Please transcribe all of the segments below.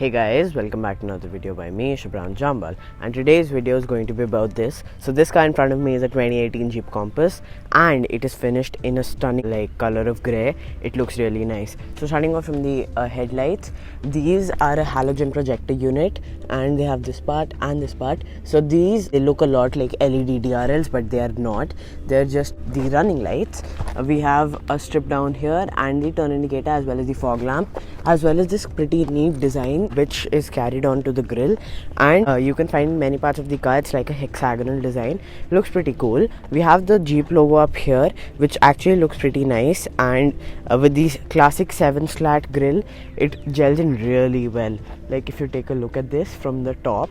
Hey guys, welcome back to another video by me, Shubhram Jambal, and today's video is going to be about this. So this car in front of me is a 2018 Jeep Compass and it is finished in a stunning color of grey. It looks really nice. So starting off from the headlights, these are a halogen projector unit and they have this part and this part. So they look a lot like LED DRLs, but they are not. They're just the running lights. We have a strip down here and the turn indicator as well as the fog lamp, as well as this pretty neat design which is carried on to the grille, and you can find many parts of the car. It's like a hexagonal design, looks pretty cool. We have the Jeep logo up here which actually looks pretty nice, and with the classic 7 slat grille, it gels in really well. Like if you take a look at this from the top,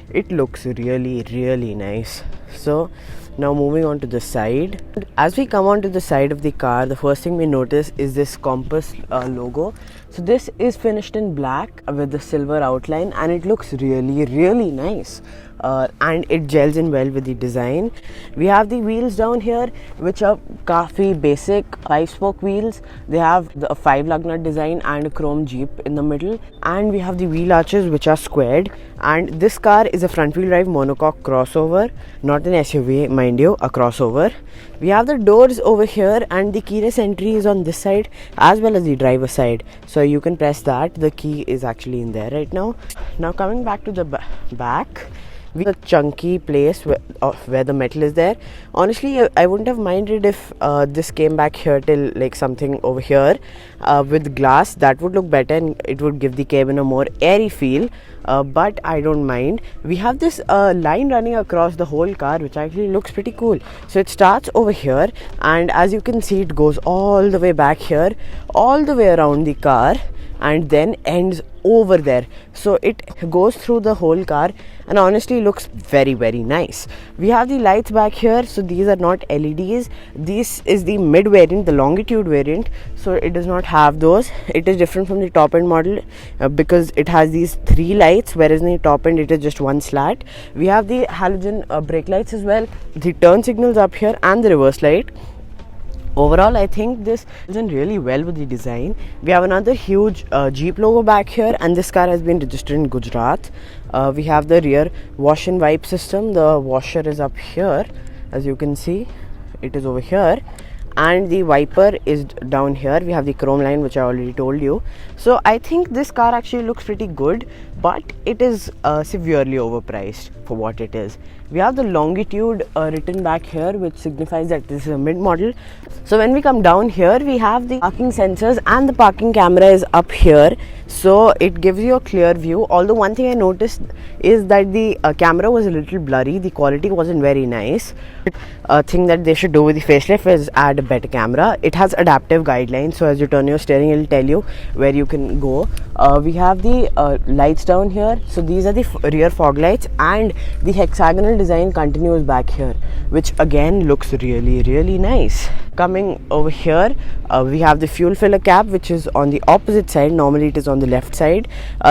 it looks really nice. So now moving on to the side. As we come on to the side of the car, the first thing we notice is this Compass logo. So this is finished in black with the silver outline and it looks really nice. And it gels in well with the design. We have the wheels down here which are काफी basic 5-spoke wheels. They have a 5 lug nut design and a chrome Jeep in the middle, and we have the wheel arches which are squared. And this car is a front wheel drive monocoque crossover, not an SUV, mind you, a crossover. We have the doors over here and the keyless entry is on this side as well as the driver side, so you can press that. The key is actually in there right now. Now coming back to the back, we have a chunky place where the metal is there. Honestly, I wouldn't have minded if this came back here till like something over here with glass. That would look better and it would give the cabin a more airy feel, but I don't mind. We have this line running across the whole car which actually looks pretty cool. So it starts over here and as you can see, it goes all the way back here, all the way around the car, and then ends over there. So it goes through the whole car and honestly looks very nice. We have the lights back here. So these are not LEDs. This is the mid variant, the Longitude variant, so it does not have those. It is different from the top end model because it has these 3 lights, whereas in the top end it is just 1 slat. We have the halogen brake lights as well, the turn signals up here and the reverse light. Overall, I think this is done really well with the design. We have another huge Jeep logo back here, and this car has been registered in Gujarat. We have the rear wash and wipe system. The washer is up here, as you can see, it is over here, and the wiper is down here. We have the chrome line which I already told you. So I think this car actually looks pretty good, but it is severely overpriced for what it is. We have the Longitude written back here, which signifies that this is a mid-model. So when we come down here, we have the parking sensors and the parking camera is up here, so it gives you a clear view. Although one thing I noticed is that the camera was a little blurry, the quality wasn't very nice. A thing that they should do with the facelift is add a better camera. It has adaptive guidelines, so as you turn your steering, it will tell you where you can go. We have the lights down here. So these are the rear fog lights, and the hexagonal design continues back here, which again looks really nice. Coming over here, we have the fuel filler cap, which is on the opposite side. Normally it is on the left side.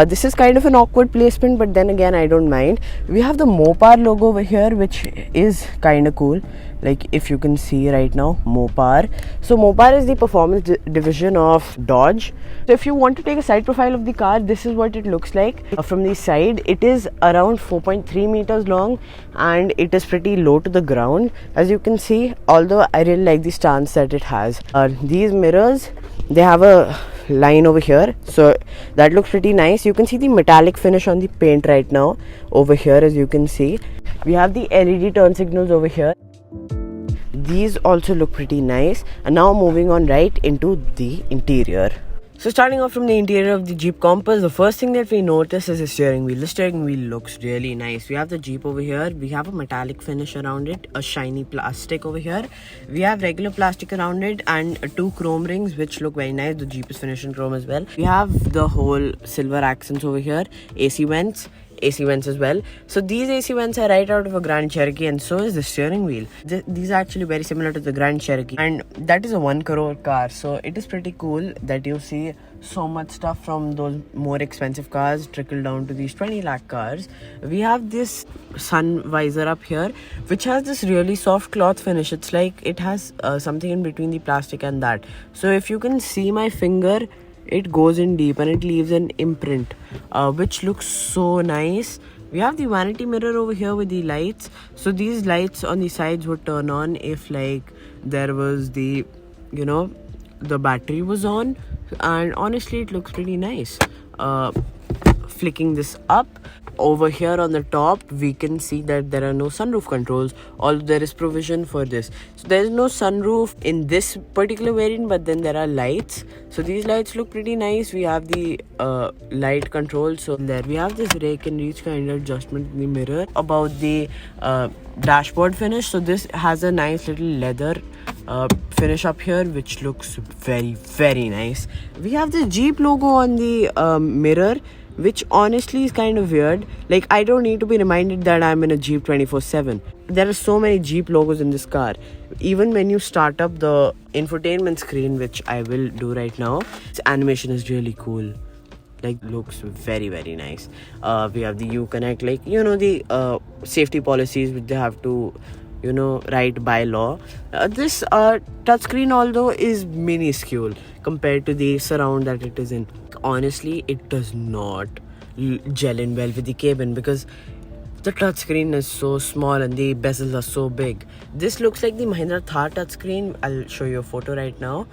This is kind of an awkward placement, but then again I don't mind. We have the Mopar logo over here, which is kind of cool. Like if you can see right now, Mopar. So Mopar is the performance division of Dodge. So if you want to take a side profile of the car, this is what it looks like from the side. It is around 4.3 meters long and it is pretty low to the ground, as you can see, although I really like the stance that it has. These mirrors, they have a line over here, so that looks pretty nice. You can see the metallic finish on the paint right now over here, as you can see. We have the LED turn signals over here. These also look pretty nice. And now moving on right into the interior. So starting off from the interior of the Jeep Compass, the first thing that we notice is the steering wheel. The steering wheel looks really nice. We have the Jeep over here. We have a metallic finish around it, a shiny plastic over here. We have regular plastic around it and 2 chrome rings which look very nice. The Jeep is finished in chrome as well. We have the whole silver accents over here, AC vents as well. So these AC vents are right out of a Grand Cherokee, and so is the steering wheel. These are actually very similar to the Grand Cherokee, and that is a 1 crore car, so it is pretty cool that you see so much stuff from those more expensive cars trickle down to these 20 lakh cars. We have this sun visor up here which has this really soft cloth finish. It's like it has something in between the plastic and that. So if you can see my finger, it goes in deep and it leaves an imprint, which looks so nice. We have the vanity mirror over here with the lights. So these lights on the sides would turn on if like there was the, you know, the battery was on, and honestly it looks pretty nice. Flicking this up, over here on the top we can see that there are no sunroof controls, although there is provision for this. So there is no sunroof in this particular variant, but then there are lights. So these lights look pretty nice. We have the light control. So there we have this rake and reach kind of adjustment in the mirror. About the dashboard finish, so this has a nice little leather finish up here, which looks very, very nice. We have the Jeep logo on the mirror, which honestly is kind of weird. Like, I don't need to be reminded that I'm in a Jeep 24/7. There are so many Jeep logos in this car. Even when you start up the infotainment screen, which I will do right now, its animation is really cool. Like, looks very, very nice. We have the Uconnect, like, you know, the safety policies which they have to, you know, write by law. This touchscreen, although, is minuscule compared to the surround that it is in. Honestly, it does not gel in well with the cabin because the touchscreen is so small and the bezels are so big. This looks like the Mahindra Thar touchscreen. I'll show you a photo right now.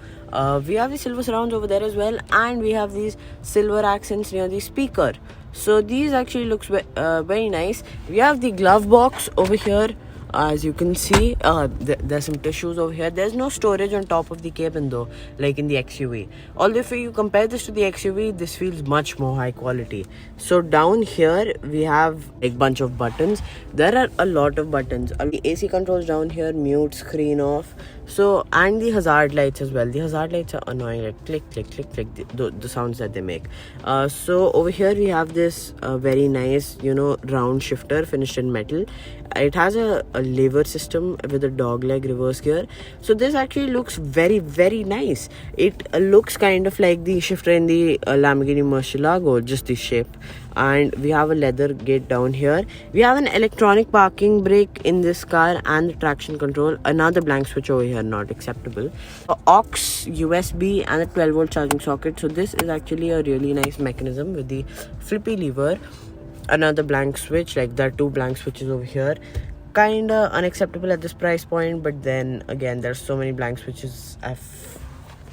We have the silver surrounds over there as well, and we have these silver accents near the speaker. So these actually looks very nice. We have the glove box over here. As you can see, there's some tissues over here. There's no storage on top of the cabin though, like in the XUV. Although if you compare this to the XUV, this feels much more high quality. So down here we have a bunch of buttons. There are a lot of buttons. The AC controls down here, mute, screen off. So, and the hazard lights as well. The hazard lights are annoying, like click, click, click, click, the sounds that they make. So over here we have this very nice, you know, round shifter finished in metal. It has a lever system with a dog leg reverse gear. So this actually looks very, very nice. It looks kind of like the shifter in the Lamborghini Murcielago, just the shape. And we have a leather gate down here. We have an electronic parking brake in this car and the traction control. Another blank switch over here, not acceptable. Aux, USB and a 12-volt charging socket. So this is actually a really nice mechanism with the flippy lever. Another blank switch, like there are two blank switches over here. Kinda unacceptable at this price point, but then again there's so many blank switches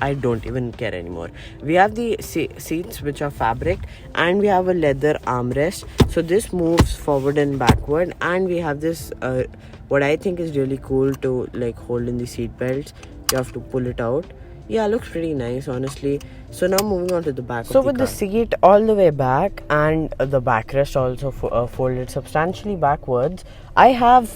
I don't even care anymore. We have the seats which are fabric, and we have a leather armrest. So this moves forward and backward, and we have this what I think is really cool to like hold in the seat belts. You have to pull it out. Yeah, looks pretty nice, honestly. So now moving on to the back. So with the seat all the way back and the backrest also folded substantially backwards, I have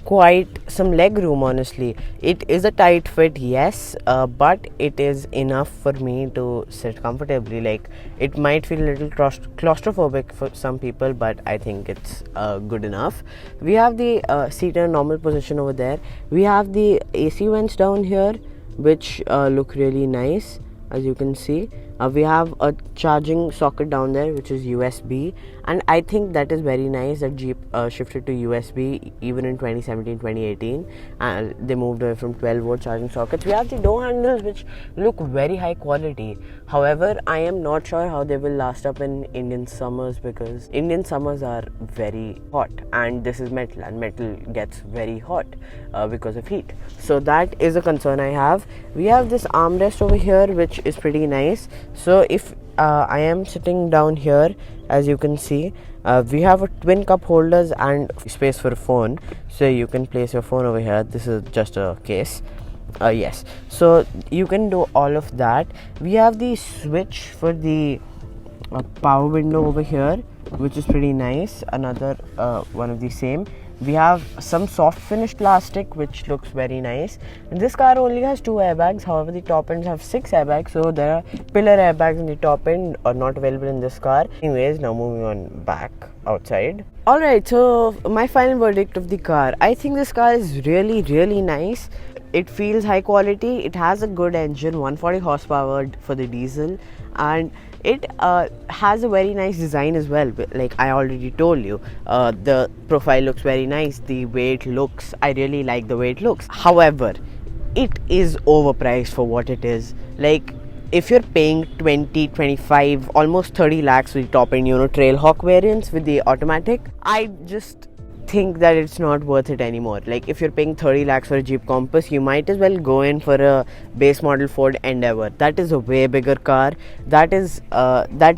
quite some leg room, honestly. It is a tight fit, yes, but it is enough for me to sit comfortably. Like, it might feel a little claustrophobic for some people, but I think it's good enough. We have the seat in a normal position over there. We have the AC vents down here, which look really nice, as you can see. We have a charging socket down there, which is USB, and I think that is very nice that Jeep shifted to USB even in 2017, 2018, and they moved away from 12-volt charging sockets. We have the door handles, which look very high quality. However, I am not sure how they will last up in Indian summers, because Indian summers are very hot, and this is metal, and metal gets very hot because of heat. So that is a concern I have. We have this armrest over here, which is pretty nice. So if I am sitting down here, as you can see, we have a twin cup holders and space for a phone, so you can place your phone over here. This is just a case. Yes, so you can do all of that. We have the switch for the power window over here, which is pretty nice. Another one of the same. We have some soft finish plastic, which looks very nice. And this car only has 2 airbags. However, the top ends have 6 airbags, so there are pillar airbags in the top end, are not available in this car. Anyways, now moving on back outside. Alright, so my final verdict of the car. I think this car is really, really nice. It feels high quality. It has a good engine, 140 horsepower for the diesel, and it has a very nice design as well. Like I already told you, the profile looks very nice. The way it looks, I really like the way it looks. However, it is overpriced for what it is. Like, if you're paying 20, 25, almost 30 lakhs with top end, Trailhawk variants with the automatic, I just think that it's not worth it anymore. Like, if you're paying 30 lakhs for a Jeep Compass, you might as well go in for a base model Ford Endeavour. That is a way bigger car. That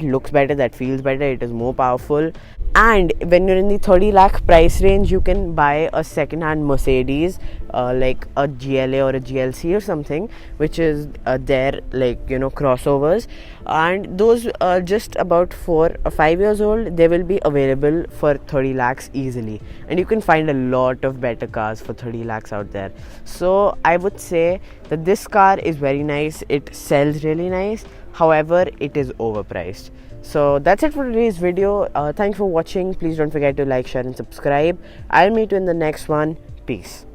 looks better, that feels better, it is more powerful. And when you're in the 30 lakh price range, you can buy a second hand Mercedes, like a GLA or a GLC or something, which is there, like, crossovers, and those are just about 4 or 5 years old. They will be available for 30 lakhs easily, and you can find a lot of better cars for 30 lakhs out there. So I would say that this car is very nice, it sells really nice, however it is overpriced. So that's it for today's video. Thanks for watching. Please don't forget to like, share and subscribe. I'll meet you in the next one. Peace.